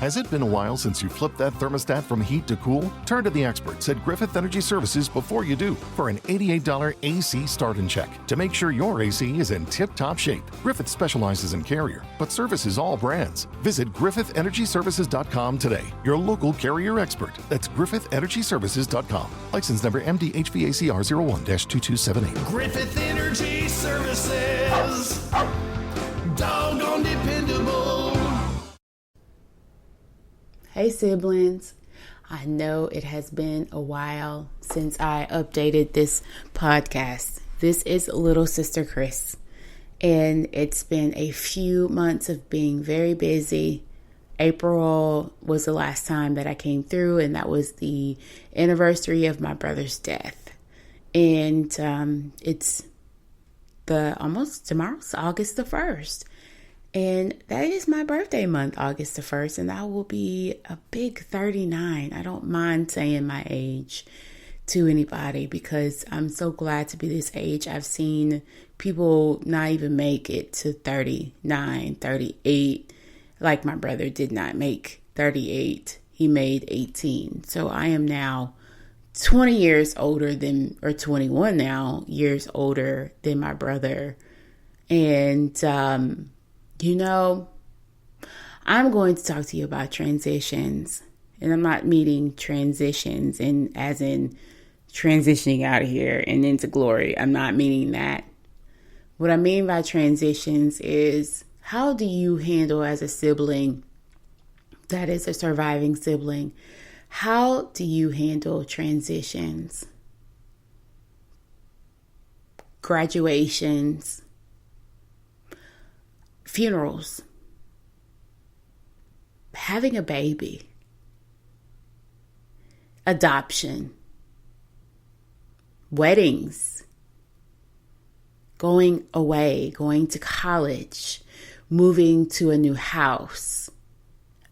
Has it been a while since you flipped that thermostat from heat to cool? Turn to the experts at Griffith Energy Services before you do for an $88 AC start and check to make sure your AC is in tip-top shape. Griffith specializes in Carrier, but services all brands. Visit GriffithEnergyServices.com today. Your local Carrier expert. That's GriffithEnergyServices.com. License number MD-HVACR 01-2278. Griffith Energy Services. Doggone dependable. Hey siblings, I know it has been a while since I updated this podcast. This is little sister Chris, and it's been a few months of being very busy. April was the last time that I came through, and that was the anniversary of my brother's death. And it's tomorrow's August the 1st. And that is my birthday month, August the 1st, and I will be a big 39. I don't mind saying my age to anybody because I'm so glad to be this age. I've seen people not even make it to 39, 38. Like my brother did not make 38. He made 18. So I am now 20 years older than, or 21 now, years older than my brother. And, you know, I'm going to talk to you about transitions, and I'm not meaning transitions as in transitioning out of here and into glory. I'm not meaning that. What I mean by transitions is, how do you handle as a sibling that is a surviving sibling? How do you handle transitions, graduations, funerals, having a baby, adoption, weddings, going away, going to college, moving to a new house,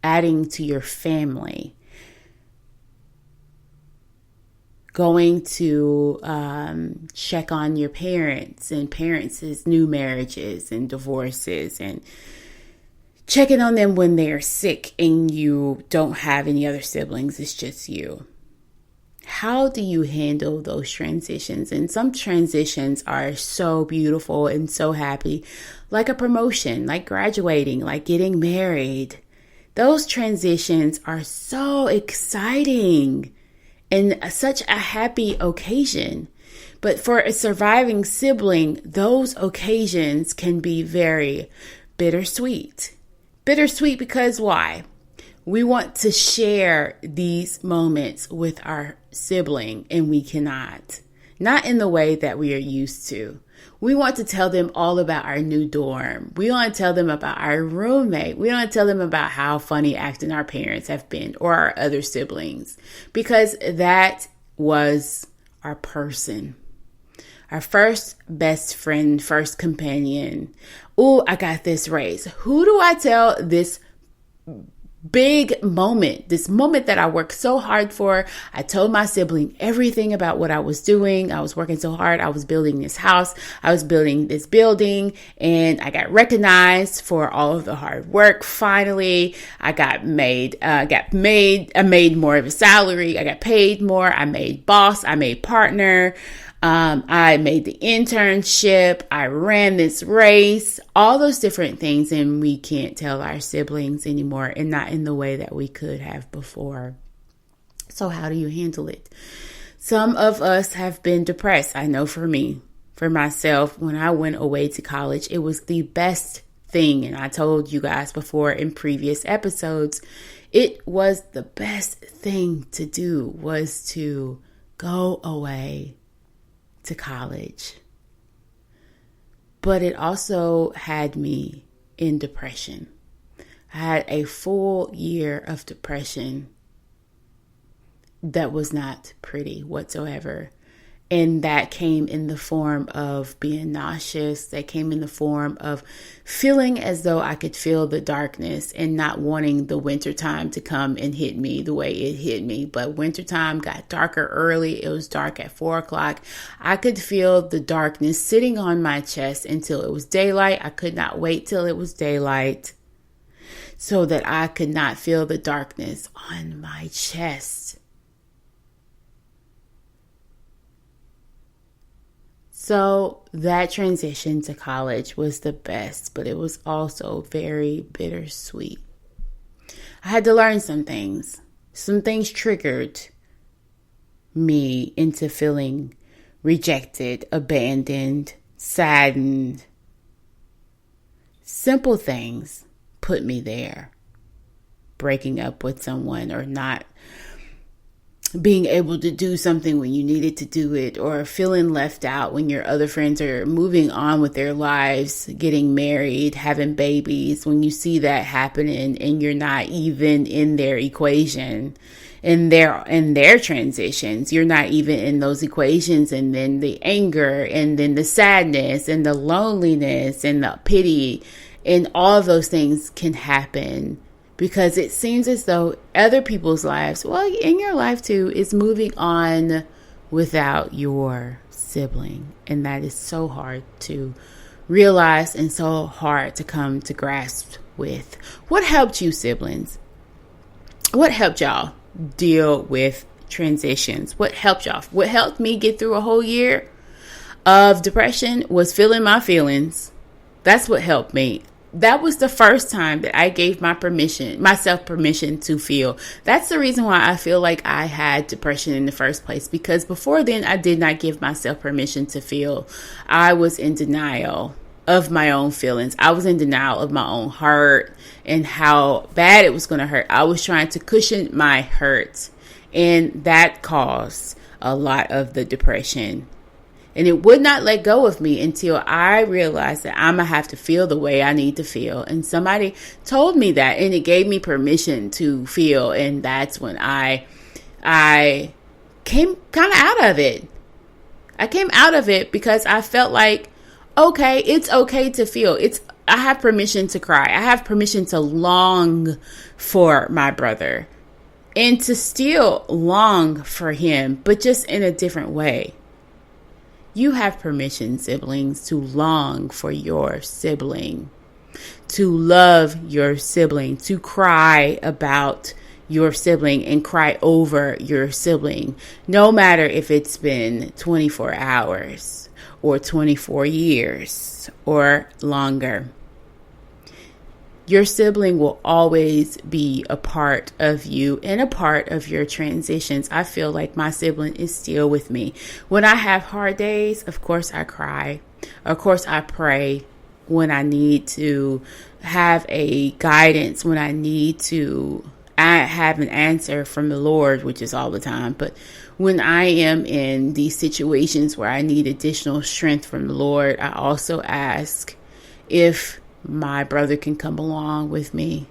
adding to your family, going to check on your parents and parents' new marriages and divorces, and checking on them when they're sick and you don't have any other siblings, it's just you. How do you handle those transitions? And some transitions are so beautiful and so happy, like a promotion, like graduating, like getting married. Those transitions are so exciting and such a happy occasion. But for a surviving sibling, those occasions can be very bittersweet. Bittersweet because why? We want to share these moments with our sibling, and we cannot. Not in the way that we are used to. We want to tell them all about our new dorm. We want to tell them about our roommate. We want to tell them about how funny acting our parents have been, or our other siblings, because that was our person. Our first best friend, first companion. Oh, I got this raise. Who do I tell this big moment, this moment that I worked so hard for? I told my sibling everything about what I was doing. I was working so hard. I was building this house. I was building this building, and I got recognized for all of the hard work. Finally, I made more of a salary. I got paid more. I made boss. I made partner. I made the internship. I ran this race, all those different things. And we can't tell our siblings anymore, and not in the way that we could have before. So how do you handle it? Some of us have been depressed. I know for me, for myself, when I went away to college, it was the best thing. And I told you guys before in previous episodes, it was the best thing to do, was to go away to college. But it also had me in depression. I had a full year of depression that was not pretty whatsoever. And that came in the form of being nauseous. That came in the form of feeling as though I could feel the darkness and not wanting the wintertime to come and hit me the way it hit me. But wintertime got darker early. It was dark at 4 o'clock. I could feel the darkness sitting on my chest until it was daylight. I could not wait till it was daylight so that I could not feel the darkness on my chest. So that transition to college was the best, but it was also very bittersweet. I had to learn some things. Some things triggered me into feeling rejected, abandoned, saddened. Simple things put me there. Breaking up with someone, or not being able to do something when you needed to do it, or feeling left out when your other friends are moving on with their lives, getting married, having babies. When you see that happening and you're not even in their equation, in their transitions, you're not even in those equations. And then the anger, and then the sadness, and the loneliness, and the pity, and all of those things can happen. Because it seems as though other people's lives, well, in your life too, is moving on without your sibling. And that is so hard to realize and so hard to come to grasp with. What helped you, siblings? What helped y'all deal with transitions? What helped y'all? What helped me get through a whole year of depression was feeling my feelings. That's what helped me. That was the first time that I gave myself permission to feel. That's the reason why I feel like I had depression in the first place, because before then I did not give myself permission to feel. I was in denial of my own feelings. I was in denial of my own hurt and how bad it was going to hurt. I was trying to cushion my hurt, and that caused a lot of the depression. And it would not let go of me until I realized that I'm going to have to feel the way I need to feel. And somebody told me that, and it gave me permission to feel. And that's when I came kind of out of it. I came out of it because I felt like, okay, it's okay to feel. I have permission to cry. I have permission to long for my brother and to still long for him, but just in a different way. You have permission, siblings, to long for your sibling, to love your sibling, to cry about your sibling and cry over your sibling, no matter if it's been 24 hours or 24 years or longer. Your sibling will always be a part of you and a part of your transitions. I feel like my sibling is still with me. When I have hard days, of course I cry. Of course I pray when I need to have a guidance, when I need to have an answer from the Lord, which is all the time. But when I am in these situations where I need additional strength from the Lord, I also ask if my brother can come along with me,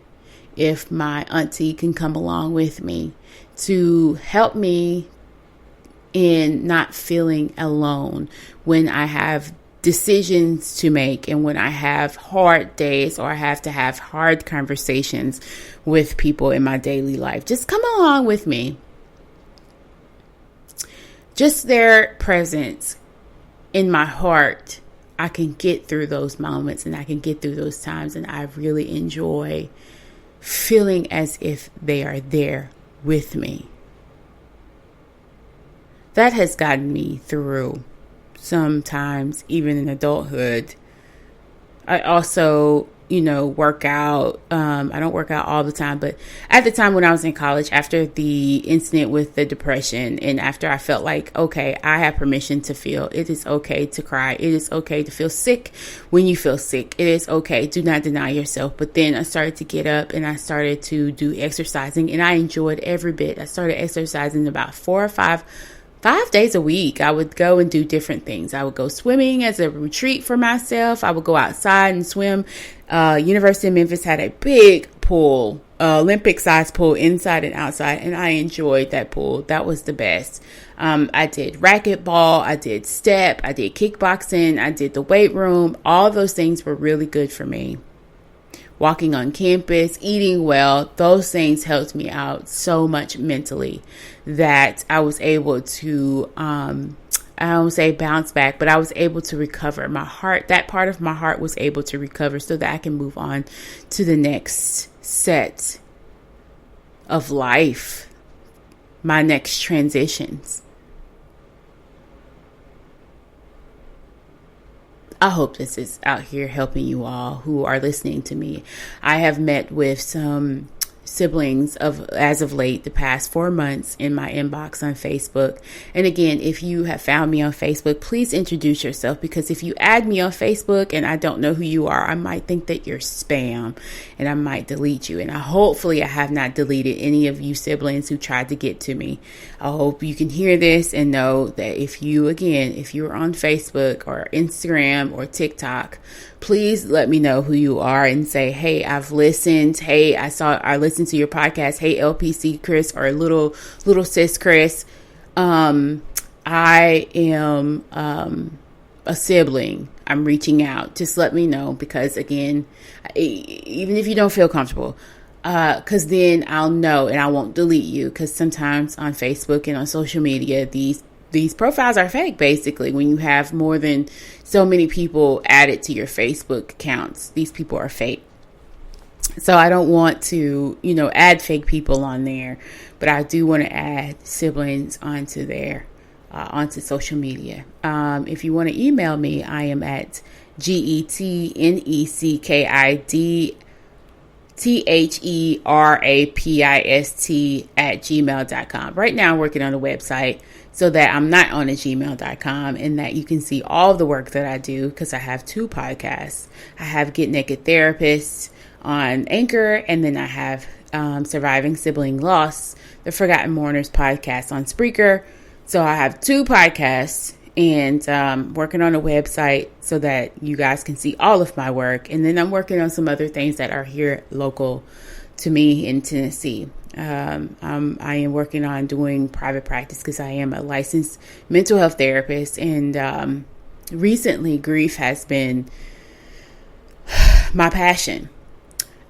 if my auntie can come along with me to help me in not feeling alone when I have decisions to make and when I have hard days or I have to have hard conversations with people in my daily life. Just come along with me. Just their presence in my heart, I can get through those moments and I can get through those times, and I really enjoy feeling as if they are there with me. That has gotten me through sometimes, even in adulthood. I also, work out. I don't work out all the time, but at the time when I was in college, after the incident with the depression, and after I felt like, okay, I have permission to feel. It is okay to cry. It is okay to feel sick when you feel sick. It is okay. Do not deny yourself. But then I started to get up and I started to do exercising, and I enjoyed every bit. I started exercising about 4 or 5 days a week. I would go and do different things. I would go swimming as a retreat for myself. I would go outside and swim. University of Memphis had a big pool, Olympic size pool inside and outside, and I enjoyed that pool. That was the best. I did racquetball, I did step, I did kickboxing, I did the weight room. All those things were really good for me. Walking on campus, eating well, those things helped me out so much mentally that I was able to, I don't say bounce back, but I was able to recover. My heart, that part of my heart was able to recover so that I can move on to the next set of life, my next transitions. I hope this is out here helping you all who are listening to me. I have met with some siblings as of late, the past 4 months, in my inbox on Facebook. And again, if you have found me on Facebook, please introduce yourself, because if you add me on Facebook and I don't know who you are, I might think that you're spam and I might delete you. And hopefully I have not deleted any of you siblings who tried to get to me. I hope you can hear this and know that if you're on Facebook or Instagram or TikTok, please let me know who you are and say, hey, I've listened. Hey, I listened to your podcast. Hey, LPC Chris, or little sis Chris. I am a sibling. I'm reaching out. Just let me know, because again, even if you don't feel comfortable, because then I'll know and I won't delete you, because sometimes on Facebook and on social media, these profiles are fake. Basically, when you have more than so many people added to your Facebook accounts, these people are fake. So I don't want to, add fake people on there, but I do want to add siblings onto there, onto social media. If you want to email me, I am at GETNECKIDTHERAPIST@gmail.com. Right now I'm working on a website so that I'm not on a gmail.com, and that you can see all of the work that I do, because I have 2 podcasts. I have Get Naked Therapists on Anchor, and then I have Surviving Sibling Loss, the Forgotten Mourners podcast on Spreaker. So I have 2 podcasts, and working on a website so that you guys can see all of my work. And then I'm working on some other things that are here local to me in Tennessee. I am working on doing private practice, because I am a licensed mental health therapist. And recently, grief has been my passion.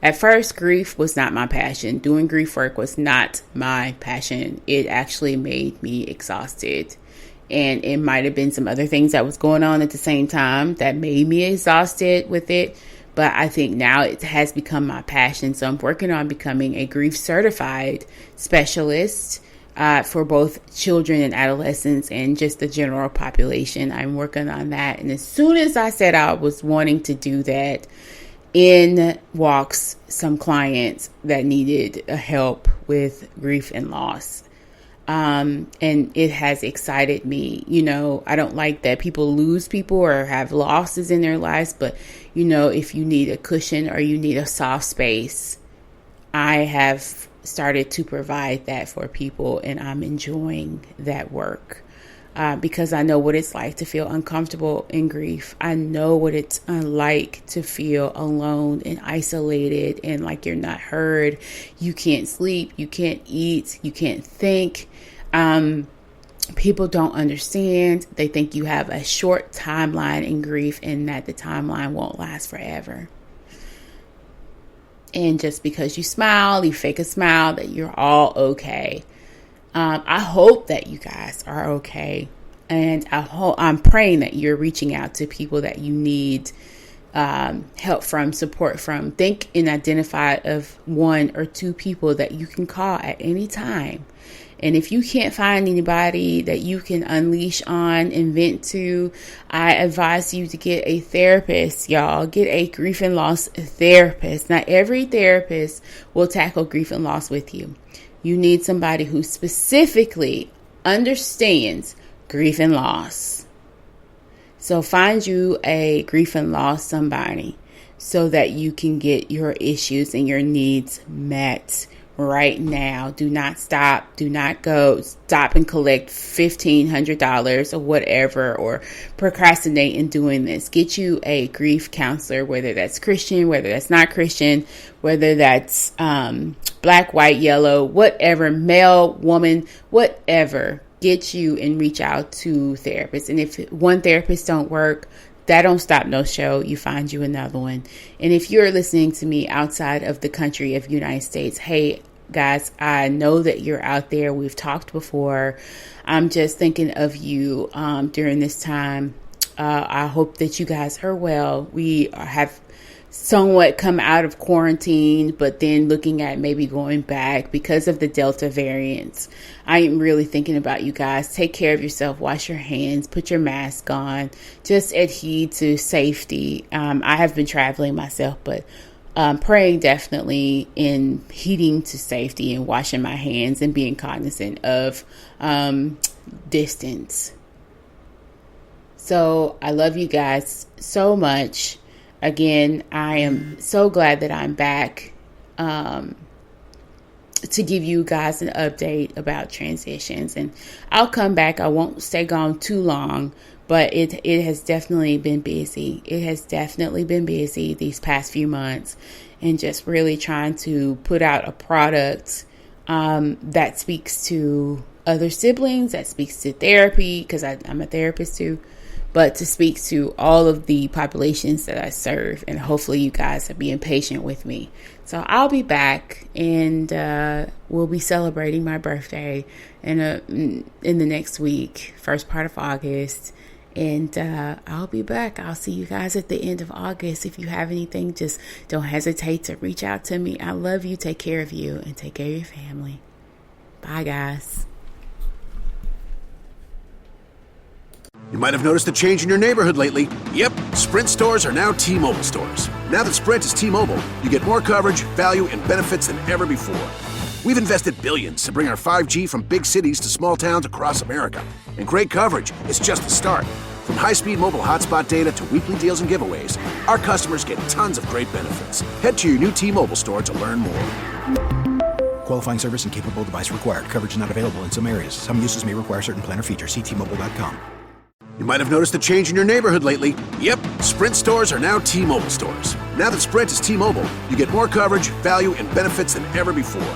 At first, grief was not my passion. Doing grief work was not my passion. It actually made me exhausted. And it might have been some other things that was going on at the same time that made me exhausted with it. But I think now it has become my passion. So I'm working on becoming a grief certified specialist for both children and adolescents and just the general population. I'm working on that. And as soon as I said I was wanting to do that, in walks some clients that needed help with grief and loss. And it has excited me. I don't like that people lose people or have losses in their lives, but if you need a cushion or you need a soft space, I have started to provide that for people, and I'm enjoying that work. Because I know what it's like to feel uncomfortable in grief. I know what it's like to feel alone and isolated and like you're not heard. You can't sleep, you can't eat, you can't think. People don't understand. They think you have a short timeline in grief and that the timeline won't last forever. And just because you smile, you fake a smile, that you're all okay. I hope that you guys are okay. And I'm praying that you're reaching out to people that you need help from, support from. Think and identify of 1 or 2 people that you can call at any time. And if you can't find anybody that you can unleash on and vent to, I advise you to get a therapist, y'all. Get a grief and loss therapist. Not every therapist will tackle grief and loss with you. You need somebody who specifically understands grief and loss. So find you a grief and loss somebody so that you can get your issues and your needs met right now. Do not stop. Do not go stop and collect $1,500 or whatever, or procrastinate in doing this. Get you a grief counselor, whether that's Christian, whether that's not Christian, whether that's black, white, yellow, whatever, male, woman, whatever. Get you and reach out to therapists. And if one therapist don't work, that don't stop no show. You find you another one. And if you're listening to me outside of the country of United States, hey guys, I know that you're out there. We've talked before. I'm just thinking of you during this time. I hope that you guys are well. We have somewhat come out of quarantine, but then looking at maybe going back because of the Delta variants. I am really thinking about you guys. Take care of yourself. Wash your hands. Put your mask on. Just adhere to safety. I have been traveling myself, but praying definitely in heeding to safety and washing my hands and being cognizant of distance. So I love you guys so much. Again, I am so glad that I'm back to give you guys an update about transitions. And I'll come back. I won't stay gone too long, but it has definitely been busy. It has definitely been busy these past few months, and just really trying to put out a product that speaks to other siblings, that speaks to therapy, because I'm a therapist too, but to speak to all of the populations that I serve. And hopefully you guys are being patient with me. So I'll be back, and we'll be celebrating my birthday in the next week, first part of August. And I'll be back. I'll see you guys at the end of August. If you have anything, just don't hesitate to reach out to me. I love you. Take care of you, and take care of your family. Bye, guys. You might have noticed a change in your neighborhood lately. Yep, Sprint stores are now T-Mobile stores. Now that Sprint is T-Mobile, you get more coverage, value, and benefits than ever before. We've invested billions to bring our 5G from big cities to small towns across America. And great coverage is just the start. From high-speed mobile hotspot data to weekly deals and giveaways, our customers get tons of great benefits. Head to your new T-Mobile store to learn more. Qualifying service and capable device required. Coverage not available in some areas. Some uses may require certain plan or features. See T-Mobile.com. You might have noticed a change in your neighborhood lately. Yep, Sprint stores are now T-Mobile stores. Now that Sprint is T-Mobile, you get more coverage, value, and benefits than ever before.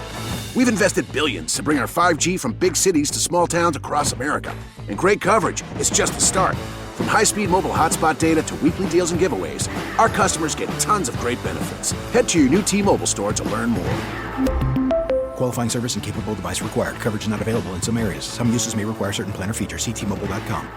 We've invested billions to bring our 5G from big cities to small towns across America. And great coverage is just the start. From high-speed mobile hotspot data to weekly deals and giveaways, our customers get tons of great benefits. Head to your new T-Mobile store to learn more. Qualifying service and capable device required. Coverage not available in some areas. Some uses may require certain plan or features. See T-Mobile.com.